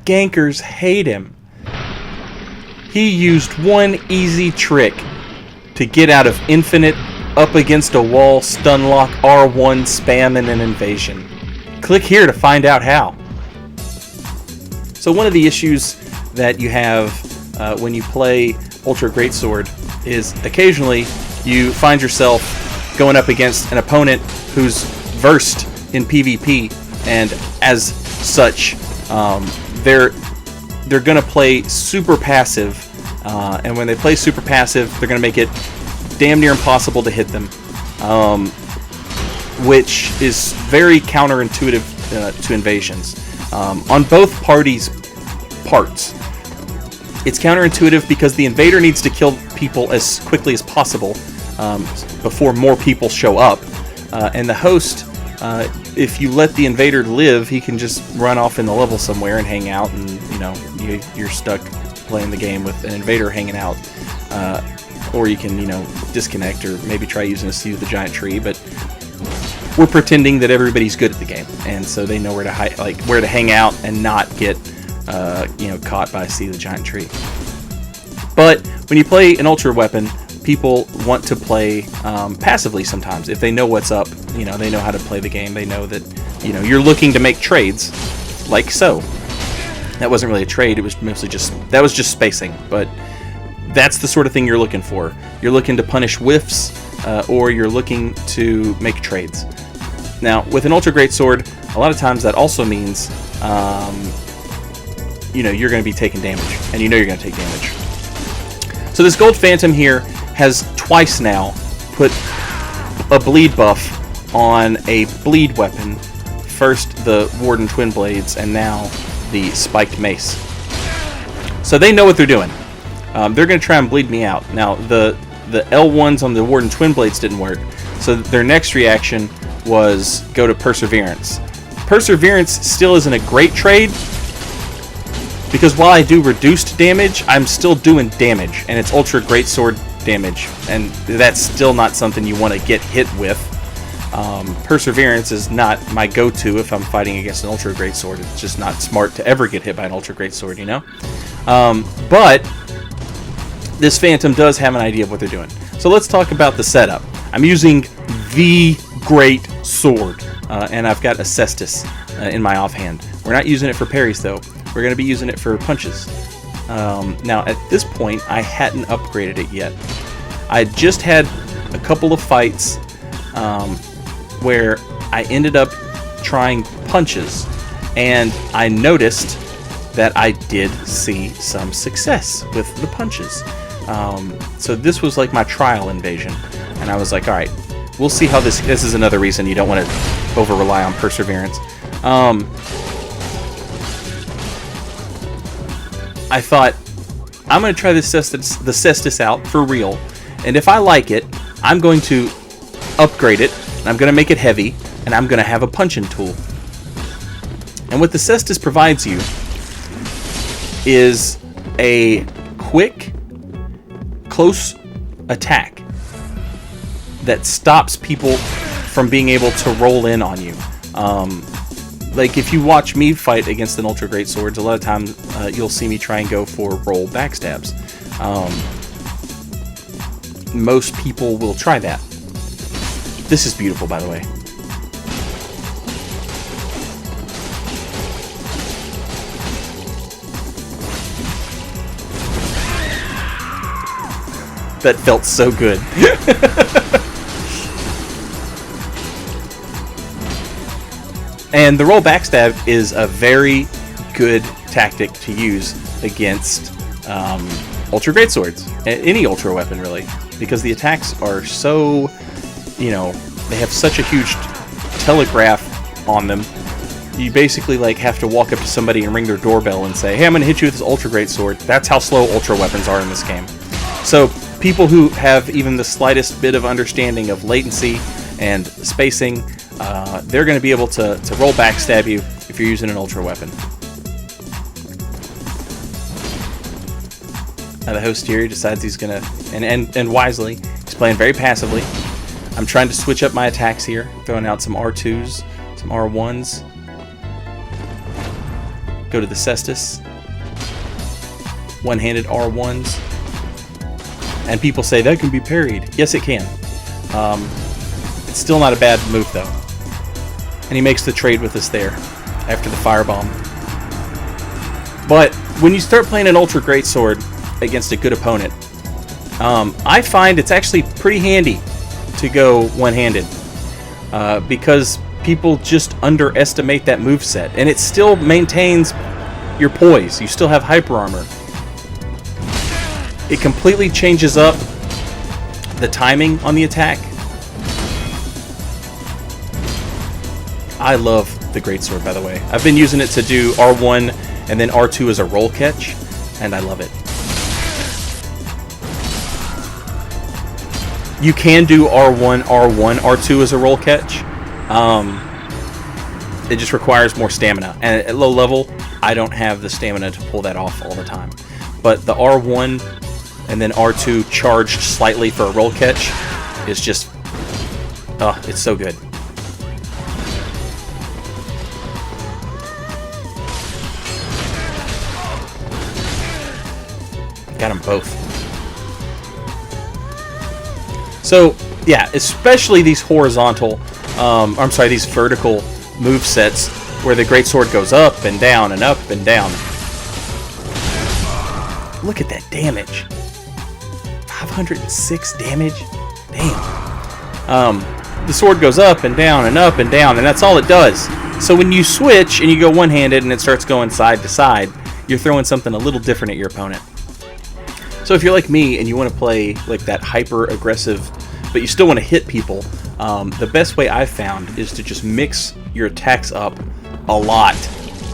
gankers hate him. He used one easy trick to get out of infinite up against a wall stun lock R1 spam in an invasion. Click here to find out how. So one of the issues that you have when you play Ultra Greatsword is occasionally you find yourself going up against an opponent who's versed in PvP, and as such, they're going to play super passive, and when they play super passive, they're going to make it damn near impossible to hit them, which is very counterintuitive to invasions. On both parties' parts, it's counterintuitive because the invader needs to kill people as quickly as possible before more people show up, and the host, if you let the invader live, he can just run off in the level somewhere and hang out, and you're stuck playing the game with an invader hanging out. Or you can, disconnect or maybe try using a Seize the Giant Tree, but we're pretending that everybody's good at the game, and so they know where to where to hang out and not get caught by Seize the Giant Tree. But when you play an ultra weapon, people want to play passively sometimes. If they know what's up, they know how to play the game. They know that you're looking to make trades, like so. That wasn't really a trade. It was mostly just spacing, but that's the sort of thing you're looking for. You're looking to punish whiffs, or you're looking to make trades. Now, with an Ultra Greatsword, a lot of times that also means, you're going to be taking damage, and you're going to take damage. So this Gold Phantom here has twice now put a bleed buff on a bleed weapon. First the Warden Twin Blades, and now the Spiked Mace. So they know what they're doing. They're going to try and bleed me out. Now, the L1s on the Warden Twin Blades didn't work, so their next reaction was go to Perseverance. Perseverance still isn't a great trade, because while I do reduced damage, I'm still doing damage, and it's Ultra Greatsword damage, and that's still not something you want to get hit with. Perseverance is not my go-to if I'm fighting against an Ultra Greatsword. It's just not smart to ever get hit by an Ultra Greatsword, But this Phantom does have an idea of what they're doing. So let's talk about the setup. I'm using the Greatsword, and I've got a cestus in my offhand. We're not using it for parries, though. We're going to be using it for punches. Now, at this point, I hadn't upgraded it yet. I just had a couple of fights where I ended up trying punches, and I noticed that I did see some success with the punches. So this was like my trial invasion, and I was like, all right, we'll see how this is another reason you don't want to over-rely on Perseverance. I thought, I'm going to try the cestus out for real, and if I like it, I'm going to upgrade it, and I'm going to make it heavy, and I'm going to have a punching tool. And what the cestus provides you is a quick, close attack that stops people from being able to roll in on you. Like if you watch me fight against an Ultra Greatswords, a lot of times you'll see me try and go for roll backstabs. Most people will try that. This is beautiful, by the way. That felt so good. And the roll backstab is a very good tactic to use against Ultra Greatswords. Any Ultra weapon, really. Because the attacks are so, they have such a huge telegraph on them. You basically have to walk up to somebody and ring their doorbell and say, hey, I'm going to hit you with this Ultra Greatsword. That's how slow Ultra weapons are in this game. So people who have even the slightest bit of understanding of latency and spacing, they're going to be able to roll backstab you if you're using an Ultra weapon. Now the host here decides he's going to, and wisely, he's playing very passively. I'm trying to switch up my attacks here, throwing out some R2s, some R1s. go to the cestus. One-handed R1s. And people say that can be parried. Yes, it can. It's still not a bad move, though. And he makes the trade with us there after the firebomb. But when you start playing an Ultra Greatsword against a good opponent, I find it's actually pretty handy to go one-handed because people just underestimate that moveset, and it still maintains your poise. You still have hyper armor. It completely changes up the timing on the attack. I love the Greatsword, by the way. I've been using it to do R1 and then R2 as a roll catch, and I love it. You can do R1, R1, R2 as a roll catch. It just requires more stamina. And at low level, I don't have the stamina to pull that off all the time. But the R1 and then R2 charged slightly for a roll catch is just... oh, it's so good. Got them both. So, yeah, especially these horizontal, these vertical movesets where the Greatsword goes up and down and up and down. Look at that damage. 506 damage? Damn. The sword goes up and down and up and down, and that's all it does. So when you switch and you go one-handed and it starts going side to side, you're throwing something a little different at your opponent. So if you're like me and you want to play like that hyper-aggressive, but you still want to hit people, the best way I've found is to just mix your attacks up a lot.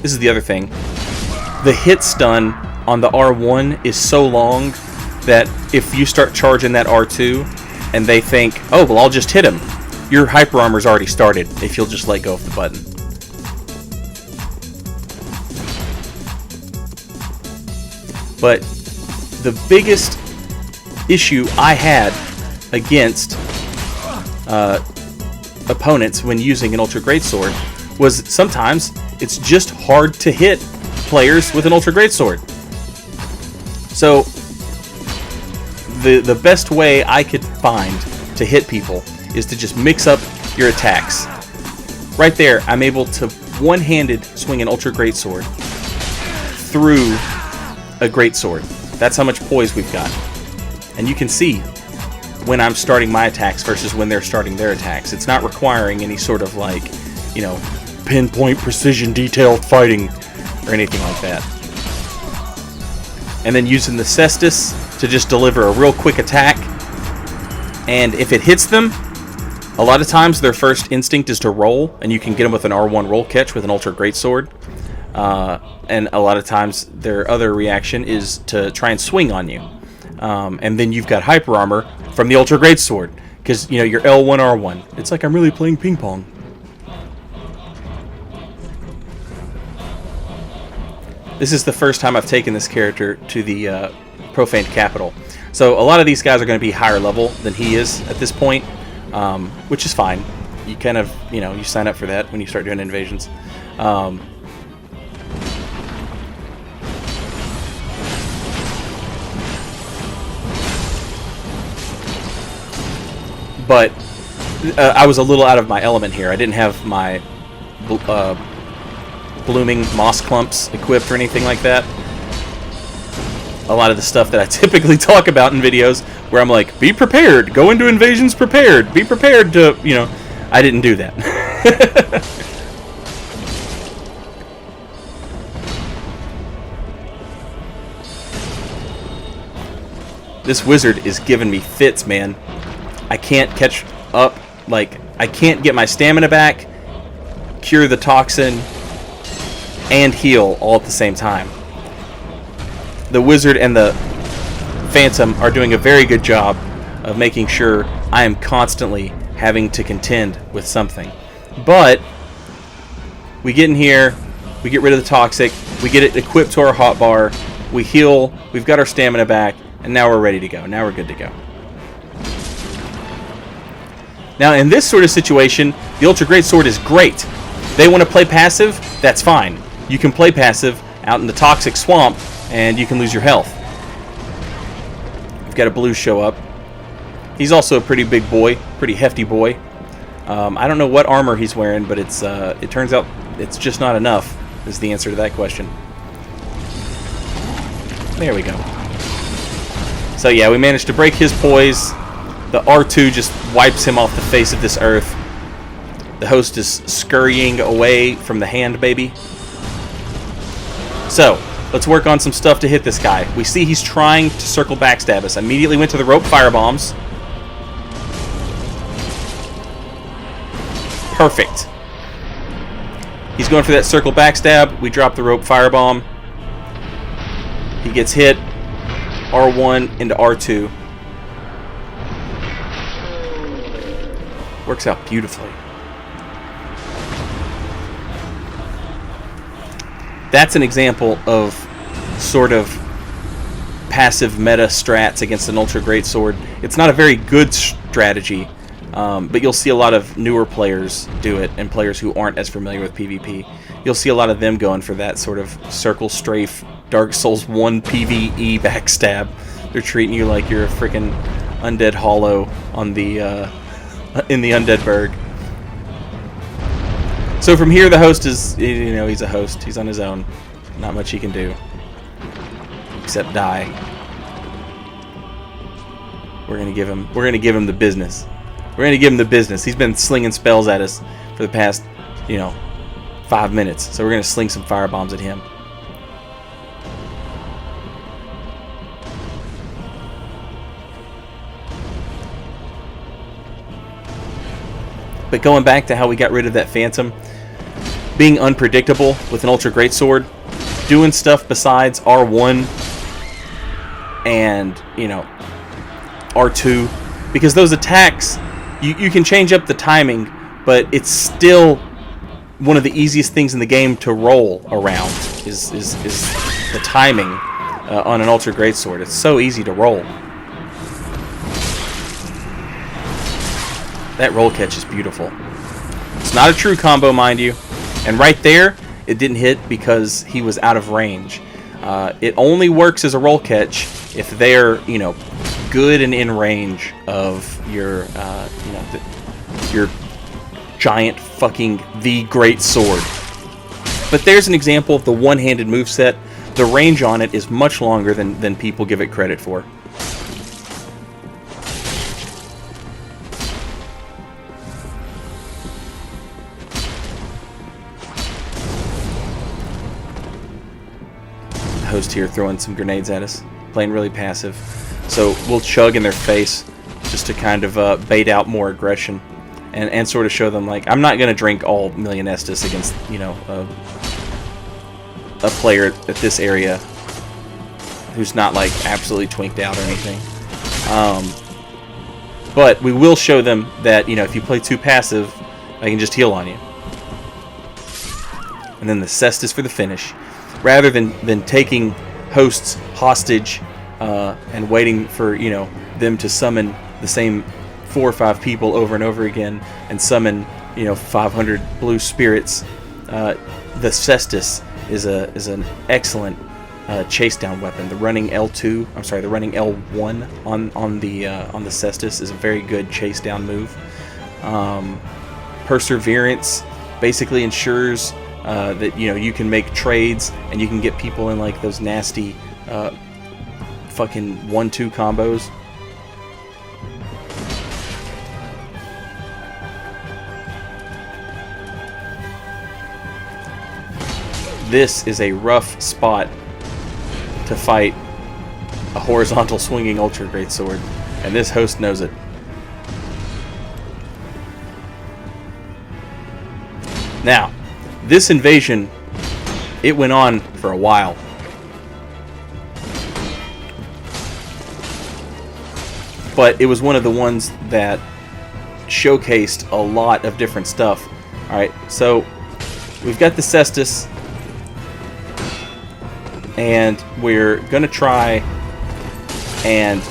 This is the other thing. The hit stun on the R1 is so long that if you start charging that R2 and they think, oh, well, I'll just hit him, your hyper armor's already started if you'll just let go of the button. But the biggest issue I had against opponents when using an Ultra Greatsword was sometimes it's just hard to hit players with an Ultra Greatsword. So the best way I could find to hit people is to just mix up your attacks. Right there, I'm able to one-handed swing an Ultra Greatsword through a Greatsword. That's how much poise we've got. And you can see when I'm starting my attacks versus when they're starting their attacks. It's not requiring any sort of like, you know, pinpoint precision detailed fighting or anything like that. And then using the cestus to just deliver a real quick attack. And if it hits them, a lot of times their first instinct is to roll, and you can get them with an R1 roll catch with an Ultra Greatsword. And a lot of times their other reaction is to try and swing on you. And then you've got hyper armor from the Ultra Greatsword, because, you know, you're L1, R1. It's like I'm really playing ping pong. This is the first time I've taken this character to the Profaned Capital. So a lot of these guys are going to be higher level than he is at this point, which is fine. You kind of, you know, you sign up for that when you start doing invasions. But I was a little out of my element here. I didn't have my blooming moss clumps equipped or anything like that. A lot of the stuff that I typically talk about in videos where I'm like, be prepared, go into invasions prepared, be prepared to, you know, I didn't do that. This wizard is giving me fits, man. I can't catch up, like, I can't get my stamina back, cure the toxin, and heal all at the same time. The wizard and the phantom are doing a very good job of making sure I am constantly having to contend with something. But we get in here, we get rid of the toxic, we get it equipped to our hotbar, we heal, we've got our stamina back, and now we're ready to go. Now we're good to go. Now, in this sort of situation, the Ultra Greatsword is great. They want to play passive, that's fine. you can play passive out in the toxic swamp, and you can lose your health. We've got a blue show up. He's also a pretty big boy, pretty hefty boy. I don't know what armor he's wearing, but it turns out it's just not enough, is the answer to that question. There we go. So yeah, we managed to break his poise. The R2 just wipes him off the face of this earth. The host is scurrying away from the hand baby. So, let's work on some stuff to hit this guy. We see he's trying to circle backstab us. Immediately went to the rope firebombs. Perfect. He's going for that circle backstab. We drop the rope firebomb. He gets hit. R1 into R2. Works out beautifully. That's an example of sort of passive meta strats against an Ultra Greatsword. It's not a very good strategy, but you'll see a lot of newer players do it, and players who aren't as familiar with PvP. You'll see a lot of them going for that sort of circle strafe, Dark Souls 1 PvE backstab. They're treating you like you're a freaking undead hollow on the in the Undead Burg. So from here, the host is, you know, he's a host. He's on his own. Not much he can do except die. We're gonna give him the business. We're gonna give him the business. He's been slinging spells at us for the past, 5 minutes. So we're gonna sling some firebombs at him. But going back to how we got rid of that Phantom, being unpredictable with an Ultra Greatsword, doing stuff besides R1 and, R2, because those attacks, you can change up the timing, but it's still one of the easiest things in the game to roll around, is the timing on an Ultra Greatsword. It's so easy to roll. That roll catch is beautiful. It's not a true combo, mind you. And right there, it didn't hit because he was out of range. It only works as a roll catch if they're, good and in range of your, your giant fucking the Greatsword. But there's an example of the one-handed moveset. The range on it is much longer than people give it credit for. Host here throwing some grenades at us, playing really passive. So we'll chug in their face just to kind of bait out more aggression and sort of show them, like, I'm not going to drink all Million Estus against, a player at this area who's not, like, absolutely twinked out or anything. But we will show them that, if you play too passive, I can just heal on you. And then the cestus for the finish. Rather than taking hosts hostage and waiting for, them to summon the same 4 or 5 people over and over again and summon, 500 blue spirits, the cestus is an excellent chase down weapon. The running L2, the running L1 on the cestus is a very good chase down move. Perseverance basically ensures that you can make trades and you can get people in like those nasty fucking 1-2 combos. This is a rough spot to fight a horizontal swinging Ultra Greatsword, and this host knows it. Now, this invasion, it went on for a while. But it was one of the ones that showcased a lot of different stuff. Alright, so we've got the cestus, and we're going to try and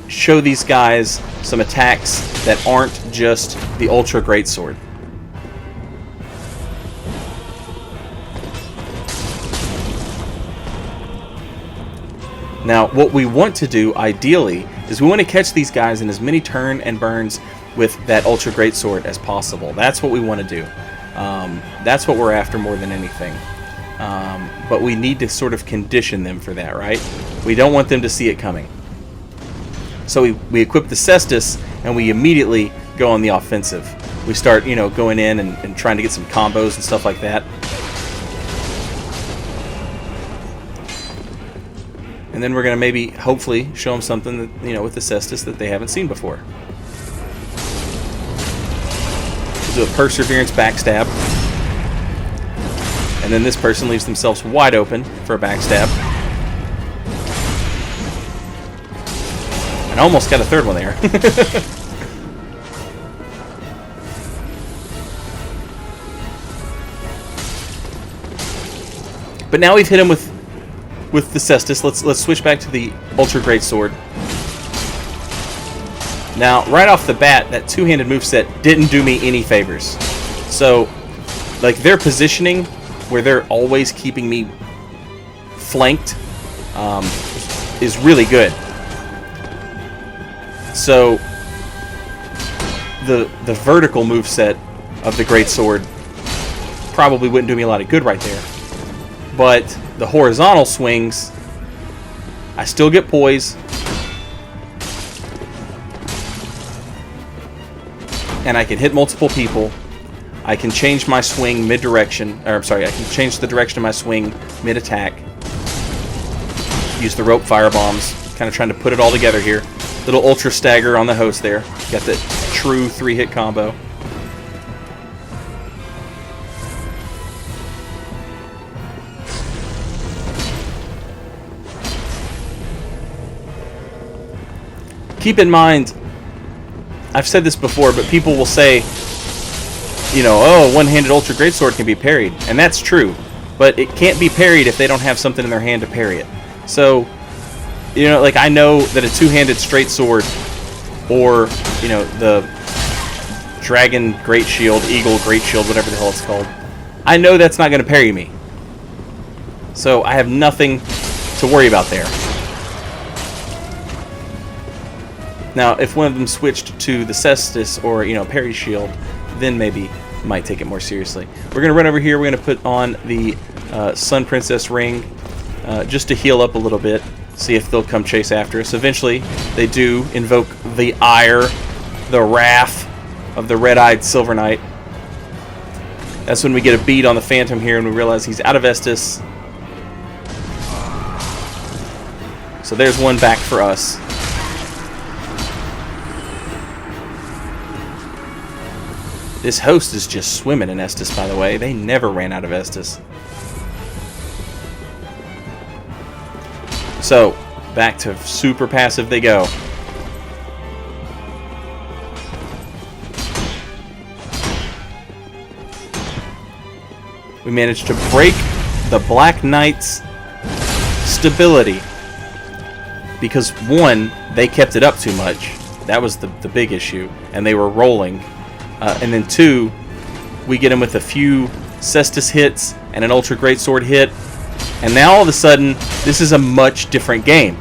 show these guys some attacks that aren't just the Ultra Greatsword. Now, what we want to do, ideally, is we want to catch these guys in as many turn and burns with that Ultra Greatsword as possible. That's what we want to do. That's what we're after more than anything. But we need to sort of condition them for that, right? We don't want them to see it coming. So we equip the cestus, and we immediately go on the offensive. We start, going in and trying to get some combos and stuff like that. And then we're going to maybe, hopefully, show them something that, with the cestus that they haven't seen before. We'll do a Perseverance backstab. And then this person leaves themselves wide open for a backstab. And I almost got a third one there. But now we've hit him with the cestus. Let's switch back to the Ultra Greatsword. Now, right off the bat, that two-handed moveset didn't do me any favors. So, like, their positioning, where they're always keeping me flanked, is really good. So, the vertical moveset of the Greatsword probably wouldn't do me a lot of good right there. But the horizontal swings, I still get poise, and I can hit multiple people. I can change my swing mid-direction, or I'm sorry, I can change the direction of my swing mid-attack. Use the rope firebombs, kind of trying to put it all together here. Little ultra stagger on the host there. Got the true 3-hit combo. Keep in mind, I've said this before, but people will say, oh, one-handed Ultra Greatsword can be parried. And that's true. But it can't be parried if they don't have something in their hand to parry it. So, like, I know that a two-handed straight sword, or, the Dragon Great Shield, Eagle Great Shield, whatever the hell it's called, I know that's not going to parry me. So I have nothing to worry about there. Now, if one of them switched to the cestus or, parry shield, then maybe might take it more seriously. We're going to run over here. We're going to put on the Sun Princess ring just to heal up a little bit, see if they'll come chase after us. Eventually, they do invoke the ire, the wrath of the red-eyed Silver Knight. That's when we get a beat on the Phantom here and we realize he's out of Estus. So there's one back for us. This host is just swimming in Estus, by the way. They never ran out of Estus. So, back to super passive they go. We managed to break the Black Knight's stability. Because, one, they kept it up too much. That was the big issue. And they were rolling. And then two, we get him with a few cestus hits and an Ultra Greatsword hit. And now all of a sudden, this is a much different game.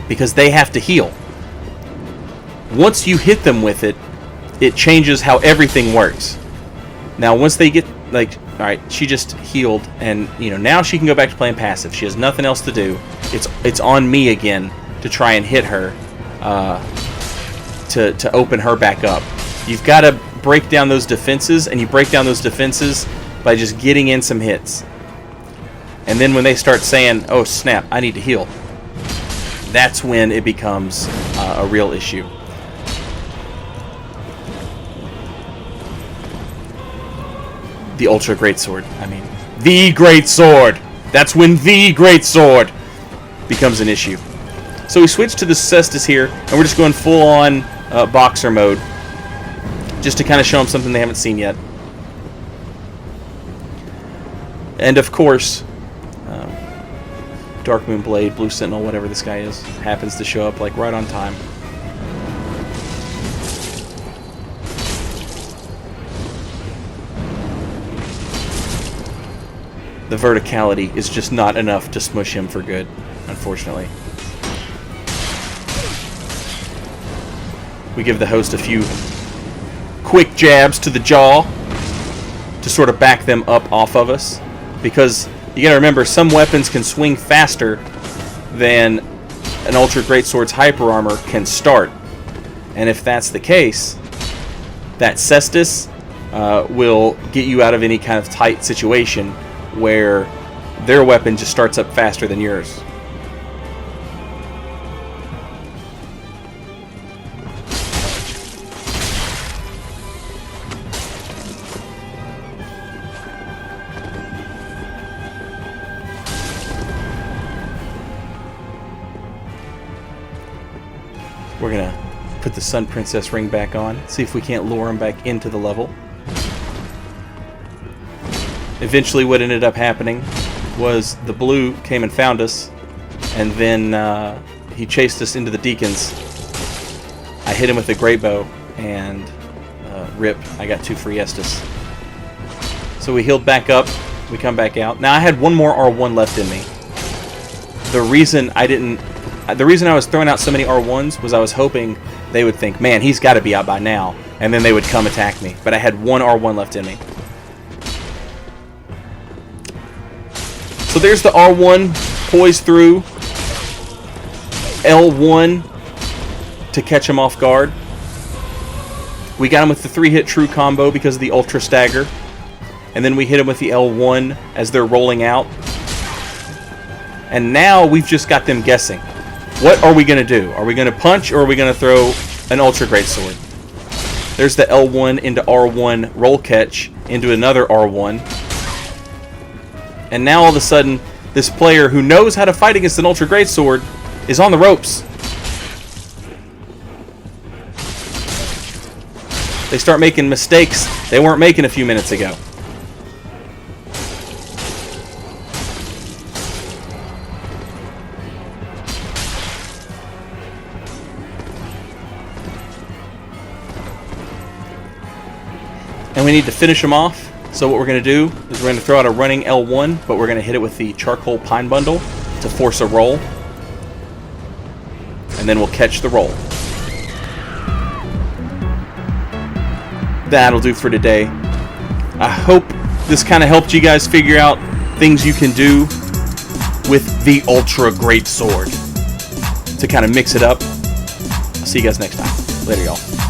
Because they have to heal. Once you hit them with it, it changes how everything works. Now once they get, like, alright, she just healed. And, now she can go back to playing passive. She has nothing else to do. It's on me again to try and hit her. To open her back up. You've got to break down those defenses, and you break down those defenses by just getting in some hits. And then when they start saying, oh snap, I need to heal, that's when it becomes a real issue. The Ultra Greatsword, the Greatsword! That's when the Greatsword becomes an issue. So we switch to the cestus here, and we're just going full on boxer mode. Just to kind of show them something they haven't seen yet. And of course, Dark Moon Blade, Blue Sentinel, whatever this guy is, happens to show up like right on time. The verticality is just not enough to smush him for good. unfortunately. We give the host a few quick jabs to the jaw to sort of back them up off of us. Because you gotta remember, some weapons can swing faster than an Ultra Greatsword's hyper armor can start. And if that's the case, that cestus will get you out of any kind of tight situation where their weapon just starts up faster than yours. We're gonna put the Sun Princess ring back on, see if we can't lure him back into the level. Eventually what ended up happening was the blue came and found us, and then he chased us into the deacons. I hit him with a great bow, and rip, I got 2 free Estus. So we healed back up, we come back out. Now I had one more R1 left in me. The reason I was throwing out so many R1s was I was hoping they would think, man, he's got to be out by now, and then they would come attack me. But I had one R1 left in me. So there's the R1 poised through L1 to catch him off guard. We got him with the 3-hit true combo because of the Ultra Stagger. And then we hit him with the L1 as they're rolling out. And now we've just got them guessing. What are we going to do? Are we going to punch, or are we going to throw an Ultra Greatsword? There's the L1 into R1 roll catch into another R1. And now all of a sudden, this player who knows how to fight against an Ultra Greatsword is on the ropes. They start making mistakes they weren't making a few minutes ago. And we need to finish them off. So what we're going to do is we're going to throw out a running L1, but we're going to hit it with the Charcoal Pine Bundle to force a roll. And then we'll catch the roll. That'll do for today. I hope this kind of helped you guys figure out things you can do with the Ultra Greatsword to kind of mix it up. I'll see you guys next time. Later, y'all.